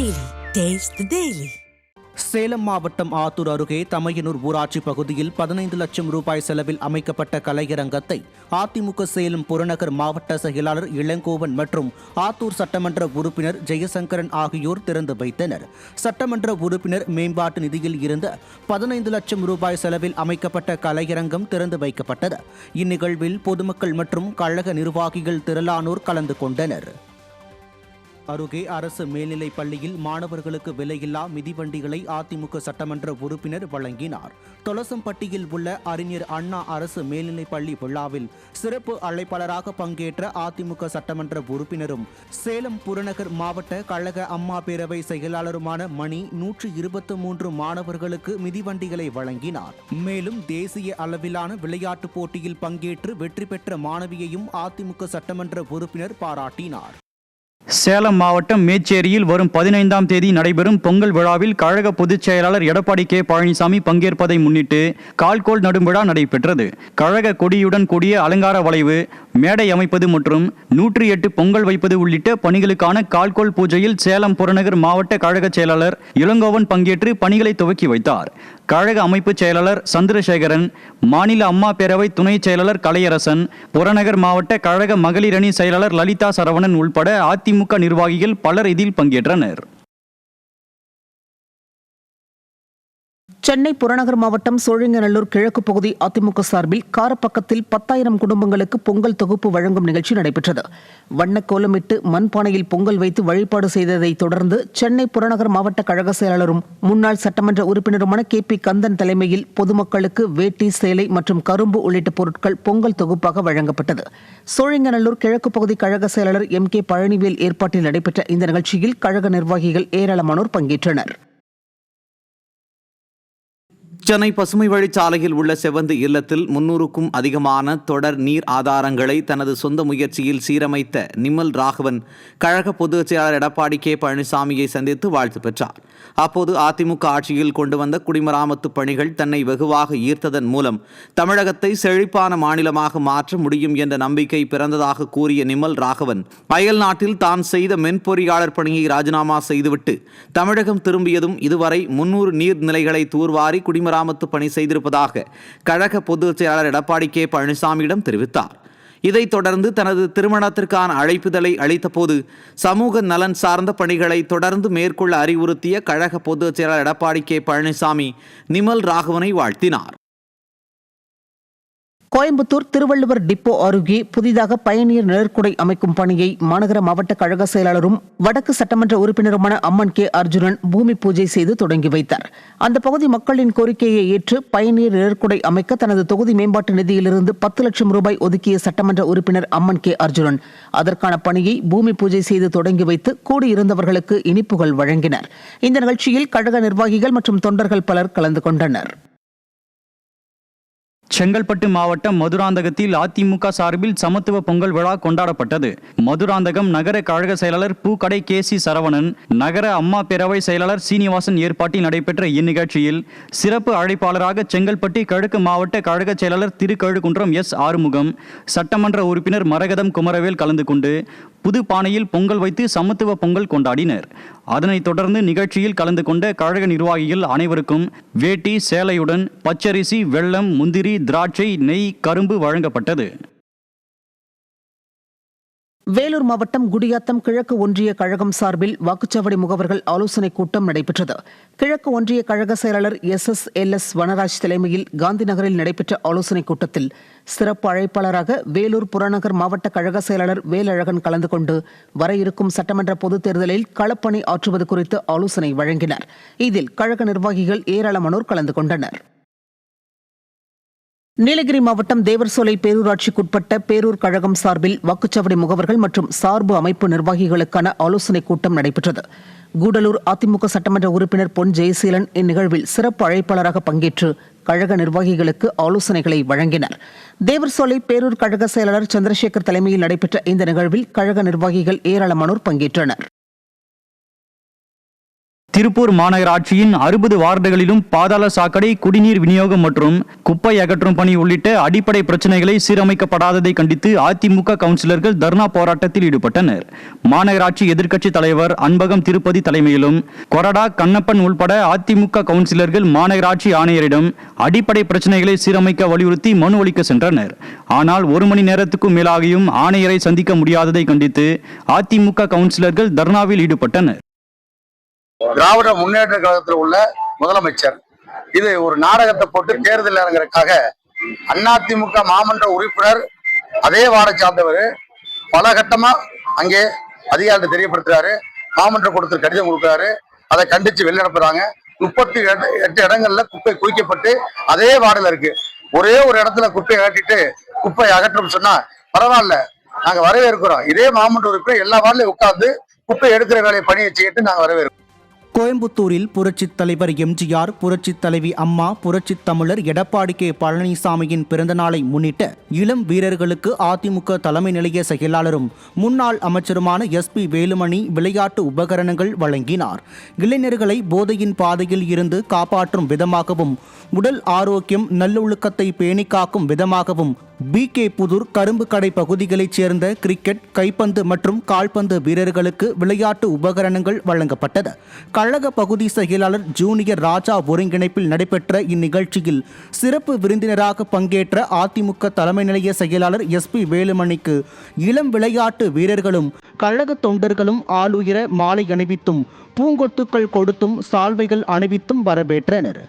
Daily. Taste the Daily. Salem மாவட்டம் ஆத்தூர் அருகே தமையனூர் ஊராட்சி பகுதியில் 15 லட்சம் ரூபாய் செலவில் அமைக்கப்பட்ட கலையரங்கத்தை அதிமுக சேலம் புறநகர் மாவட்ட செயலாளர் இளங்கோவன் மற்றும் ஆத்தூர் சட்டமன்ற உறுப்பினர் ஜெயசங்கரன் ஆகியோர் திறந்து வைத்தனர். சட்டமன்ற உறுப்பினர் மேம்பாட்டு நிதியில் இருந்த 15 லட்சம் ரூபாய் செலவில் அமைக்கப்பட்ட கலையரங்கம் திறந்து வைக்கப்பட்டது. இந்நிகழ்வில் பொதுமக்கள் மற்றும் கழக நிர்வாகிகள் திரளானோர் கலந்து கொண்டனர். அருகே அரசு மேல்நிலைப் பள்ளியில் மாணவர்களுக்கு விலையில்லா மிதிவண்டிகளை அதிமுக சட்டமன்ற உறுப்பினர் வழங்கினார். தொலசம்பட்டியில் உள்ள அறிஞர் அண்ணா அரசு மேல்நிலைப் பள்ளி விழாவில் சிறப்பு அழைப்பாளராக பங்கேற்ற அதிமுக சட்டமன்ற உறுப்பினரும் சேலம் புறநகர் மாவட்ட கழக அம்மா பேரவை செயலாளருமான மணி 123 மாணவர்களுக்கு மிதிவண்டிகளை வழங்கினார். மேலும் தேசிய அளவிலான விளையாட்டுப் போட்டியில் பங்கேற்று வெற்றி பெற்ற மாணவியையும் அதிமுக சட்டமன்ற உறுப்பினர் பாராட்டினார். சேலம் மாவட்டம் மேச்சேரியில் வரும் 15ஆம் தேதி நடைபெறும் பொங்கல் விழாவில் கழக பொதுச் செயலாளர் எடப்பாடி கே பழனிசாமி பங்கேற்பதை முன்னிட்டு கால்கோள் நடும் விழா நடைபெற்றது. கழக கொடியுடன் கூடிய அலங்கார வளைவு, மேடை அமைப்பது மற்றும் 108 பொங்கல் வைப்பது உள்ளிட்ட பணிகளுக்கான கால்கோள் பூஜையில் சேலம் புறநகர் மாவட்ட கழக செயலாளர் இளங்கோவன் பங்கேற்று பணிகளை துவக்கி வைத்தார். கழக அமைப்பு செயலாளர் சந்திரசேகரன், மாநில அம்மா பேரவை துணை செயலாளர் கலையரசன், புறநகர் மாவட்ட கழக மகளிர் அணி செயலாளர் லலிதா சரவணன் உள்பட அதிமுக நிர்வாகிகள் பலர் இதில் பங்கேற்றனர். சென்னை புறநகர் மாவட்டம் சோழிங்கநல்லூர் கிழக்கு பகுதி அதிமுக சார்பில் காரப்பக்கத்தில் 10,000 குடும்பங்களுக்கு பொங்கல் தொகுப்பு வழங்கும் நிகழ்ச்சி நடைபெற்றது. வண்ண கோலமிட்டு மண்பானையில் பொங்கல் வைத்து வழிபாடு செய்ததை தொடர்ந்து சென்னை புறநகர் மாவட்ட கழக செயலாளரும் முன்னாள் சட்டமன்ற உறுப்பினருமான KP கந்தன் தலைமையில் பொதுமக்களுக்கு வேட்டி, சேலை மற்றும் கரும்பு உள்ளிட்ட பொருட்கள் பொங்கல் தொகுப்பாக வழங்கப்பட்டது. சோழிங்கநல்லூர் கிழக்கு பகுதி கழக செயலாளர் MK பழனிவேல் ஏற்பாட்டில் நடைபெற்ற இந்த நிகழ்ச்சியில் கழக நிர்வாகிகள் ஏராளமானோர் பங்கேற்றனர். சென்னை பசுமை வழிச்சாலையில் உள்ள செவந்து இல்லத்தில் 300க்கும் அதிகமான தொடர் நீர் ஆதாரங்களை தனது சொந்த முயற்சியில் சீரமைத்த நிமல் ராகவன் கழக பொதுச் செயலாளர் எடப்பாடி கே பழனிசாமியை சந்தித்து வாழ்த்து பெற்றார். அப்போது அதிமுக ஆட்சியில் கொண்டு வந்த குடிமராமத்து பணிகள் தன்னை வெகுவாக ஈர்த்ததன் மூலம் தமிழகத்தை செழிப்பான மாநிலமாக மாற்ற முடியும் என்ற நம்பிக்கை பிறந்ததாக கூறிய நிமல் ராகவன், அயல் நாட்டில் தான் செய்த மென்பொறியாளர் பணியை ராஜினாமா செய்துவிட்டு தமிழகம் திரும்பியதும் இதுவரை 300 நீர்நிலைகளை தூர்வாரி குடிமராமத்து பணி செய்திருப்பதாக கழக பொதுச் செயலாளர் எடப்பாடி கே பழனிசாமியிடம் தெரிவித்தார். இதைத் தொடர்ந்து தனது திருமணத்திற்கான அழைப்புதலை அளித்தபோது சமூக நலன் சார்ந்த பணிகளை தொடர்ந்து மேற்கொள்ள அறிவுறுத்திய கழக பொதுச் செயலாளர் எடப்பாடி கே பழனிசாமி நிமல் ராகவனை வாழ்த்தினார். கோயம்புத்தூர் திருவள்ளுவர் டிப்போ அருகே புதிதாக பயணியர் நிழற்குடை அமைக்கும் பணியை மாநகர மாவட்ட கழக செயலாளரும் வடக்கு சட்டமன்ற உறுப்பினருமான அம்மன் கே அர்ஜுனன் பூமி பூஜை செய்து தொடங்கி வைத்தார். அந்த பகுதி மக்களின் கோரிக்கையை ஏற்று பயணியர் நிழற்குடை அமைக்க தனது தொகுதி மேம்பாட்டு நிதியிலிருந்து 10 லட்சம் ரூபாய் ஒதுக்கிய சட்டமன்ற உறுப்பினர் அம்மன் கே அர்ஜுனன் அதற்கான பணியை பூமி பூஜை செய்து தொடங்கி வைத்து கூடியிருந்தவர்களுக்கு இனிப்புகள் வழங்கினர். இந்த நிகழ்ச்சியில் கழக நிர்வாகிகள் மற்றும் தொண்டர்கள் பலர் கலந்து கொண்டனர். செங்கல்பட்டு மாவட்டம் மதுராந்தகத்தில் அதிமுக சார்பில் சமத்துவ பொங்கல் விழா கொண்டாடப்பட்டது. மதுராந்தகம் நகர கழக செயலாளர் பூக்கடை KC சரவணன், நகர அம்மா பேரவை செயலாளர் சீனிவாசன் ஏற்பாட்டில் நடைபெற்ற இந்நிகழ்ச்சியில் சிறப்பு அழைப்பாளராக செங்கல்பட்டு கிழக்கு மாவட்ட கழக செயலாளர் திருக்கழுகுன்றம் S ஆறுமுகம், சட்டமன்ற உறுப்பினர் மரகதம் குமரவேல் கலந்து கொண்டு புது பானையில் பொங்கல் வைத்து சமத்துவ பொங்கல் கொண்டாடினர். அதனைத் தொடர்ந்து நிகழ்ச்சியில் கலந்து கொண்ட கழக நிர்வாகிகள் அனைவருக்கும் வேட்டி, சேலையுடன் பச்சரிசி, வெல்லம், முந்திரி, திராட்சை, நெய், கரும்பு வழங்கப்பட்டது. வேலூர் மாவட்டம் குடியாத்தம் கிழக்கு ஒன்றிய கழகம் சார்பில் வாக்குச்சாவடி முகவர்கள் ஆலோசனைக் கூட்டம் நடைபெற்றது. கிழக்கு ஒன்றிய கழக செயலாளர் SSLS வனராஜ் தலைமையில் காந்தி நகரில் நடைபெற்ற ஆலோசனைக் கூட்டத்தில் சிறப்பு அழைப்பாளராக வேலூர் புறநகர் மாவட்ட கழக செயலாளர் வேலழகன் கலந்து கொண்டு வர இருக்கும் சட்டமன்ற பொதுத் தேர்தலில் களப்பணி ஆற்றுவது குறித்து ஆலோசனை வழங்கினார். இதில் கழக நிர்வாகிகள் ஏராளமானோர் கலந்து கொண்டனர். நீலகிரி மாவட்டம் தேவர்சோலை பேரூராட்சிக்குட்பட்ட பேரூர் கழகம் சார்பில் வாக்குச்சாவடி முகவர்கள் மற்றும் சார்பு அமைப்பு நிர்வாகிகளுக்கான ஆலோசனைக் கூட்டம் நடைபெற்றது. கூடலூர் அதிமுக சட்டமன்ற உறுப்பினர் பொன் ஜெயசீலன் இந்நிகழ்வில் சிறப்பு அழைப்பாளராக பங்கேற்று கழக நிர்வாகிகளுக்கு ஆலோசனைகளை வழங்கினர். தேவர்சோலை பேரூர் கழக செயலாளர் சந்திரசேகர் தலைமையில் நடைபெற்ற இந்த நிகழ்வில் கழக நிர்வாகிகள் ஏராளமானோர் பங்கேற்றனர். திருப்பூர் மாநகராட்சியின் 60 வார்டுகளிலும் பாதாள சாக்கடை, குடிநீர் விநியோகம் மற்றும் குப்பை அகற்றும் பணி உள்ளிட்ட அடிப்படை பிரச்சனைகளை சீரமைக்கப்படாததை கண்டித்து அதிமுக கவுன்சிலர்கள் தர்ணா போராட்டத்தில் ஈடுபட்டனர். மாநகராட்சி எதிர்க்கட்சி தலைவர் அன்பகம் திருப்பதி தலைமையிலும் கொறடா கண்ணப்பன் உள்பட அதிமுக கவுன்சிலர்கள் மாநகராட்சி ஆணையரிடம் அடிப்படை பிரச்சனைகளை சீரமைக்க வலியுறுத்தி மனு அளிக்க சென்றனர். ஆனால் 1 மணி நேரத்துக்கும் மேலாகியும் ஆணையரை சந்திக்க முடியாததை கண்டித்து அதிமுக கவுன்சிலர்கள் தர்ணாவில் ஈடுபட்டனர். திராவிட முன்னேற்ற கழகத்தில் உள்ள முதலமைச்சர் இது ஒரு நாடகத்தை போட்டு தேர்தல் இறங்குறதுக்காக அதிமுக மாமன்ற உறுப்பினர் அதே வார்டை சார்ந்தவர் பல கட்டமா அங்கே அதிகாரத்தை தெரியப்படுத்துறாரு. மாமன்ற கூட்டத்தில் கடிதம் கொடுக்குறாரு. அதை கண்டிச்சு வெளிநடப்புறாங்க. 38 இடங்கள்ல குப்பை குவிக்கப்பட்டு அதே வார்டில் இருக்கு. ஒரே ஒரு இடத்துல குப்பையை அகற்றிட்டு குப்பை அகற்றம் சொன்னா பரவாயில்ல, நாங்க வரவேற்கிறோம். இதே மாமன்ற உறுப்பினர் எல்லா வார்டிலையும் உட்கார்ந்து குப்பை எடுக்கிற வேலையை பணியை செய்யிட்டு நாங்க வரவேற்கிறோம். கோயம்புத்தூரில் புரட்சித் தலைவர் எம்ஜிஆர், புரட்சித் தலைவி அம்மா, புரட்சித் தமிழர் எடப்பாடி கே பழனிசாமியின் பிறந்த நாளை முன்னிட்டு இளம் வீரர்களுக்கு அதிமுக தலைமை நிலைய செயலாளரும் முன்னாள் அமைச்சருமான SP வேலுமணி விளையாட்டு உபகரணங்கள் வழங்கினார். இளைஞர்களை போதையின் பாதையில் இருந்து காப்பாற்றும் விதமாகவும் உடல் ஆரோக்கியம் நல்லொழுக்கத்தை பேணி காக்கும் விதமாகவும் BK புதூர் கரும்பு கடை பகுதிகளைச் சேர்ந்த கிரிக்கெட், கைப்பந்து மற்றும் கால்பந்து வீரர்களுக்கு விளையாட்டு உபகரணங்கள் வழங்கப்பட்டது. கழக பகுதி செயலாளர் ஜூனியர் ராஜா ஒருங்கிணைப்பில் நடைபெற்ற இந்நிகழ்ச்சியில் சிறப்பு விருந்தினராக பங்கேற்ற அதிமுக தலைமை நிலைய செயலாளர் SP வேலுமணிக்கு இளம் விளையாட்டு வீரர்களும் கழக தொண்டர்களும் ஆளுயர மாலை அணிவித்தும் பூங்கொத்துக்கள் கொடுத்தும் சால்வைகள் அணிவித்தும் வரவேற்றனர்.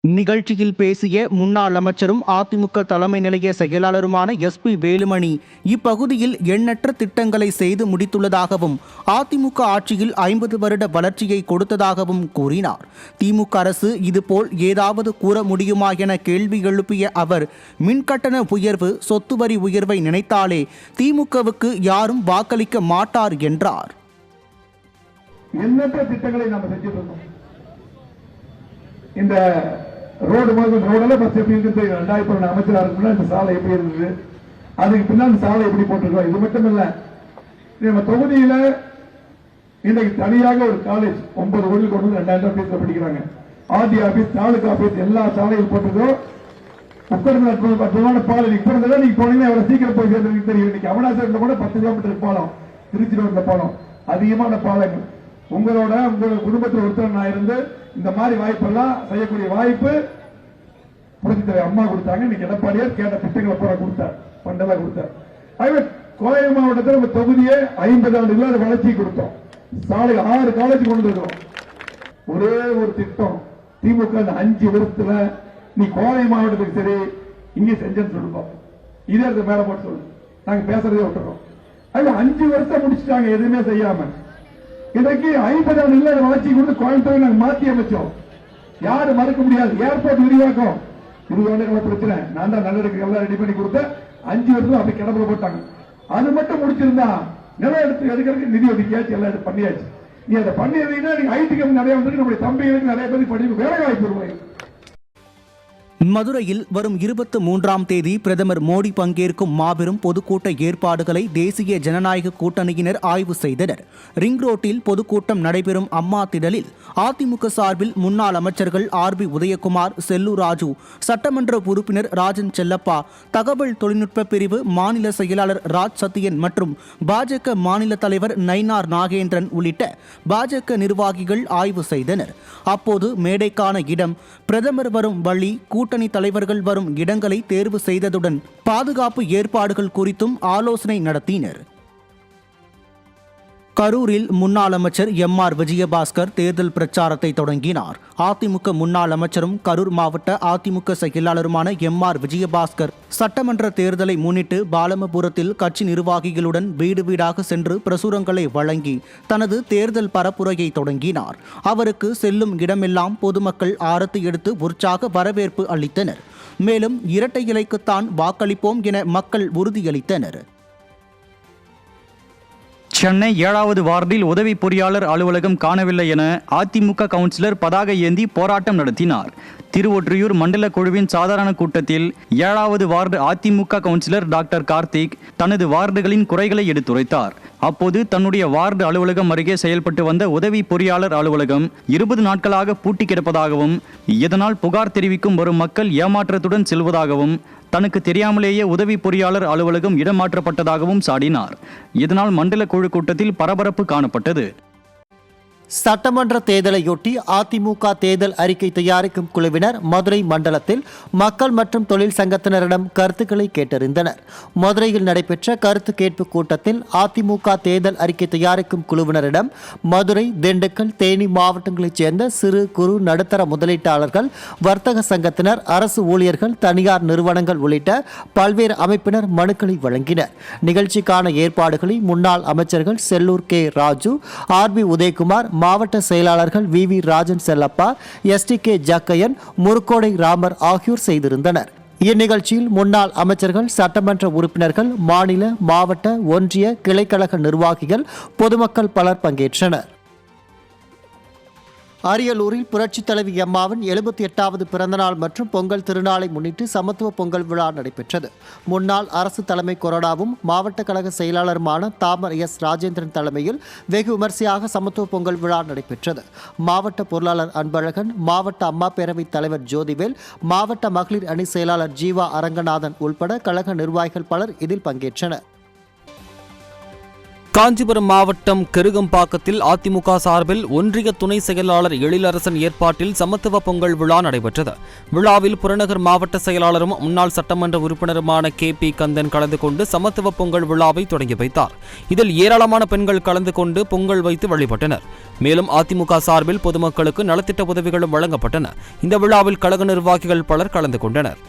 நிகழ்ச்சியில் பேசிய முன்னாள் அமைச்சரும் அதிமுக தலைமை நிலைய செயலாளருமான SP வேலுமணி இப்பகுதியில் எண்ணற்ற திட்டங்களை செய்து முடித்துள்ளதாகவும் அதிமுக ஆட்சியில் 50 வருட வளர்ச்சியை கொடுத்ததாகவும் கூறினார். திமுக அரசு இதுபோல் ஏதாவது கூற முடியுமா என கேள்வி எழுப்பிய அவர், மின்கட்டண உயர்வு, சொத்து வரி உயர்வை நினைத்தாலே திமுகவுக்கு யாரும் வாக்களிக்க மாட்டார் என்றார். எண்ணற்ற திட்டங்களை நாம் செஞ்சிருந்தோம். இந்த ரோடெல்லாம் பஸ் எப்படி இருக்கு 2000 அமைச்சராக இருக்குன்னா இந்த சாலை எப்படி இருந்தது, அதுக்கு பின்னால் சாலை எப்படி போட்டிருக்கோம். இது மட்டும் இல்ல, நம்ம தொகுதியில இன்னைக்கு தனியாக ஒரு காலேஜ் 9 கோடியில் கொண்டு 2000 ஃபீஸ்ல படிக்கிறாங்க. RD ஆபீஸ், தாலுகா ஆபீஸ் எல்லா சாலையும் போட்டிருக்கோம். அற்புதமான பாலம் இப்ப இருந்ததா நீங்க போனீங்கன்னா எவ்வளவு சீக்கிரம் போய் சேர்ந்து தெரியும். இன்னைக்கு அவனாசரில் கூட 10 கிலோமீட்டர் பாலம், திருச்சி ரோட்ல பாலம், அதிகமான பாலங்கள். உங்க குடும்பத்தில் ஒருத்தர் நான் இருந்து இந்த மாதிரி வாய்ப்பெல்லாம் செய்யக்கூடிய வாய்ப்பு புரட்சித்தலைவர் அம்மா கொடுத்தாங்க. இன்னைக்கு எடப்பாடியார் கேட்ட திட்டங்களை பூரா கொடுத்தார், பண்டெல்லாம் கொடுத்தார். ஆகவே கோவை மாவட்டத்தில் நம்ம தொகுதியை 50 ஆண்டுகள் வளர்ச்சி கொடுத்தோம். சாலை 6 காலேஜ் கொண்டு இருக்கிறோம். ஒரே ஒரு திட்டம் திமுக 5 வருஷத்துல நீ கோவை மாவட்டத்துக்கு சரி இங்கே செஞ்சேன்னு சொல்லுவோம். இதே இடத்துல மேல போட்டு சொல்லு, நாங்க பேசுறதே விட்டுறோம். அது 5 வருஷம் முடிச்சுட்டாங்க எதுவுமே செய்யாம. இன்றைக்கு 50 ஆண்டுகள் வளர்ச்சி கொடுத்து கோயம்புத்தூரை நாங்க மாற்றி அமைச்சோம். யாரு மறுக்க முடியாது. ஏர்போர்ட் விரிவாக்கம் 20 ஆண்டுகள பிரச்சனை, நான் தான் நல்லடக்கு எல்லாம் ரெடி பண்ணி கொடுத்தேன். 5 வருஷம் அப்படி கிடப்புல போட்டாங்க. அது மட்டும் முடிச்சிருந்தா நிலம் எடுக்கிறதுக்கு நிதி ஒதுக்கியாச்சு, எல்லாம் பண்ணியாச்சு. நீ அதை பண்ணியதுன்னா நீங்க IT கம்பெனி நிறைய வந்து நம்முடைய தம்பிகளுக்கு நிறைய பேர் படிப்பு வேலை வாய்ப்பு வருவாங்க. மதுரையில் வரும் 23ஆம் தேதி பிரதமர் மோடி பங்கேற்கும் மாபெரும் பொதுக்கூட்ட ஏற்பாடுகளை தேசிய ஜனநாயக கூட்டணியினர் ஆய்வு செய்தனர். ரிங் ரோட்டில் பொதுக்கூட்டம் நடைபெறும் அம்மா திடலில் அதிமுக சார்பில் முன்னாள் அமைச்சர்கள் RB உதயகுமார், செல்லூர் ராஜு, சட்டமன்ற உறுப்பினர் ராஜன் செல்லப்பா, தகவல் தொழில்நுட்ப பிரிவு மாநில செயலாளர் ராஜ் சத்தியன் மற்றும் பாஜக மாநில தலைவர் நயினார் நாகேந்திரன் உள்ளிட்ட பாஜக நிர்வாகிகள் ஆய்வு செய்தனர். அப்போது மேடைக்கான இடம், பிரதமர் வரும் வழி, கூட்டணி தலைவர்கள் வரும் இடங்களை தேர்வு செய்ததுடன் பாதுகாப்பு ஏற்பாடுகள் குறித்தும் ஆலோசனை நடத்தினர். கரூரில் முன்னாள் அமைச்சர் எம்.ஆர். விஜயபாஸ்கர் தேர்தல் பிரச்சாரத்தை தொடங்கினார். அதிமுக முன்னாள் அமைச்சரும் கரூர் மாவட்ட அதிமுக செயலாளருமான எம்.ஆர். விஜயபாஸ்கர் சட்டமன்ற தேர்தலை முன்னிட்டு பாலமபுரத்தில் கட்சி நிர்வாகிகளுடன் வீடு வீடாக சென்று பிரசுரங்களை வழங்கி தனது தேர்தல் பரப்புரையை தொடங்கினார். அவருக்கு செல்லும் இடமெல்லாம் பொதுமக்கள் ஆரத்தி எடுத்து உற்சாக வரவேற்பு அளித்தனர். மேலும் இரட்டை இலைக்குத்தான் வாக்களிப்போம் என மக்கள் உறுதியளித்தனர். சென்னை 7வது வார்டில் உதவி பொறியாளர் அலுவலகம் காணவில்லை என அதிமுக கவுன்சிலர் பதாகை ஏந்தி போராட்டம் நடத்தினார். திருவொற்றியூர் மண்டல குழுவின் சாதாரண கூட்டத்தில் 7வது ward AIADMK councillor doctor Karthik தனது வார்டுகளின் குறைகளை எடுத்துரைத்தார். அப்போது தன்னுடைய வார்டு அலுவலகம் அருகே செயல்பட்டு வந்த உதவி பொறியாளர் அலுவலகம் 20 நாட்களாக பூட்டி கிடப்பதாகவும் இதனால் புகார் தெரிவிக்கும் வரும் மக்கள் ஏமாற்றத்துடன் செல்வதாகவும் தனக்கு தெரியாமலேயே உதவி பொறியாளர் அலுவலகம் இடமாற்றப்பட்டதாகவும் சாடினார். இதனால் மண்டல குழு கூட்டத்தில் பரபரப்பு காணப்பட்டது. சட்டமன்ற தேர்தலையொட்டி அதிமுக தேர்தல் அறிக்கை தயாரிக்கும் குழுவினர் மதுரை மண்டலத்தில் மக்கள் மற்றும் தொழில் சங்கத்தினரிடம் கருத்துக்களை கேட்டறிந்தனர். மதுரையில் நடைபெற்ற கருத்து கேட்பு கூட்டத்தில் அதிமுக தேர்தல் அறிக்கை தயாரிக்கும் குழுவினரிடம் மதுரை, திண்டுக்கல், தேனி மாவட்டங்களைச் சேர்ந்த சிறு குறு நடுத்தர முதலீட்டாளர்கள், வர்த்தக சங்கத்தினர், அரசு ஊழியர்கள், தனியார் நிறுவனங்கள் உள்ளிட்ட பல்வேறு அமைப்பினர் மனுக்களை வழங்கினர். நிகழ்ச்சிக்கான ஏற்பாடுகளை முன்னாள் அமைச்சர்கள் செல்லூர் கே. ராஜு, ஆர்.பி. உதயகுமார், மாவட்ட செயலாளர்கள் வி. ராஜன் செல்லப்பா, எஸ்.டி.கே. ஜக்கையன், முருக்கோடை ராமர் ஆகியோர் செய்திருந்தனர். இந்நிகழ்ச்சியில் முன்னாள் அமைச்சர்கள், சட்டமன்ற உறுப்பினர்கள், மாநில, மாவட்ட, ஒன்றிய, கிளைக்கழக நிர்வாகிகள், பொதுமக்கள் பலர் பங்கேற்றனர். அரியலூரில் புரட்சித் தலைவி அம்மாவின் 78வது பிறந்தநாள் மற்றும் பொங்கல் திருநாளை முன்னிட்டு சமத்துவ பொங்கல் விழா நடைபெற்றது. முன்னாள் அரசு தலைமை கொறடாவும் மாவட்ட கழக செயலாளருமான தாமர் எஸ். ராஜேந்திரன் தலைமையில் வெகு விமர்சையாக சமத்துவ பொங்கல் விழா நடைபெற்றது. மாவட்ட பொருளாளர் அன்பழகன், மாவட்ட அம்மா பேரவைத் தலைவர் ஜோதிவேல், மாவட்ட மகளிர் அணி செயலாளர் ஜீவா அரங்கநாதன் உள்பட கழக நிர்வாகிகள் பலர் இதில் பங்கேற்றனர். காஞ்சிபுரம் மாவட்டம் கெருகம்பாக்கத்தில் அதிமுக சார்பில் ஒன்றிய துணை செயலாளர் எழிலரசன் ஏற்பாட்டில் சமத்துவ பொங்கல் விழா நடைபெற்றது. விழாவில் புறநகர் மாவட்ட செயலாளரும் முன்னாள் சட்டமன்ற உறுப்பினருமான கே.பி. கந்தன் கலந்து கொண்டு சமத்துவ பொங்கல் விழாவை தொடங்கி வைத்தார். இதில் ஏராளமான பெண்கள் கலந்து கொண்டு பொங்கல் வைத்து வழிபட்டனர். மேலும் அதிமுக சார்பில் பொதுமக்களுக்கு நலத்திட்ட உதவிகளும் வழங்கப்பட்டன. இந்த விழாவில் கழக நிர்வாகிகள் பலர் கலந்து கொண்டனர்.